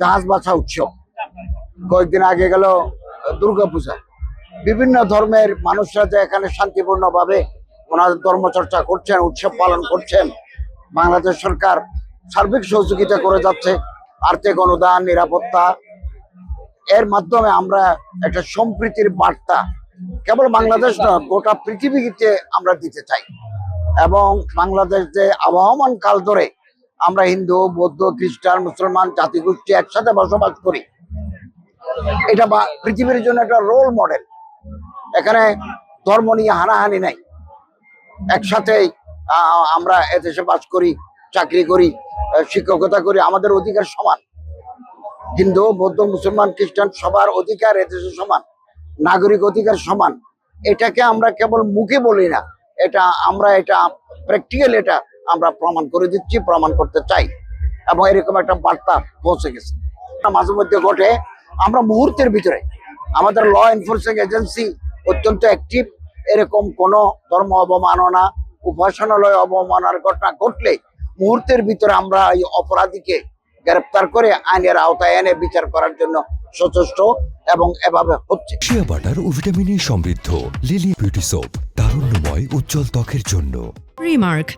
জাহাজ বাছা উৎসব কয়েকদিন আগে গেল দুর্গাপূজা। বিভিন্ন ধর্মের মানুষরা যে এখানে শান্তিপূর্ণভাবে ওনাদের ধর্মচর্চা করছেন, উৎসব পালন করছেন। বাংলাদেশ সরকার সার্বিক সহযোগিতা করে যাচ্ছে, আর্থিক অনুদান, নিরাপত্তা। এর মাধ্যমে আমরা একটা সম্প্রীতির বার্তা কেবল বাংলাদেশ নয়, গোটা পৃথিবীতে আমরা দিতে চাই। এবং বাংলাদেশ যে আবহমান কাল ধরে আমরা হিন্দু, বৌদ্ধ, খ্রিস্টান, মুসলমান জাতিগোষ্ঠী একসাথে বসবাস করি, এটা পৃথিবীর জন্য একটা রোল মডেল। এখানে ধর্ম নিয়ে হানাহানি নাই, একসাথেই আমরা এদেশে বাস করি, চাকরি করি, শিক্ষকতা করি, আমাদের অধিকার সমান। হিন্দু, বৌদ্ধ, মুসলমান, খ্রিস্টান সবার অধিকার এদেশে সমান, নাগরিক অধিকার সমান। এটাকে আমরা কেবল মুখে বলি না, এটা প্র্যাকটিক্যাল, এটা আমরা প্রমাণ করে দিচ্ছি, প্রমাণ করতে চাই। এবং এরকম একটা বার্তা পৌঁছে গেছে। মাঝে মধ্যে ঘটে, আমরা মুহূর্তের ভিতরে, আমাদের ল এনফোর্সিং এজেন্সি অত্যন্ত অ্যাক্টিভ। এরকম কোনো ধর্ম অবমাননা, উপাসনালয় অবমাননার ঘটনা ঘটলে মুহূর্তের ভিতরে আমরা এই অপরাধীকে গ্রেপ্তার করে আইনের আওতায় এনে বিচার করার জন্য সচেষ্ট, এবং এভাবে হচ্ছে। শিয়া বাটার ও ভিটামিন ই সমৃদ্ধ লিলি বিউটি সোপ, তারুণ্যময় উজ্জ্বল ত্বকের জন্য। রিমার্ক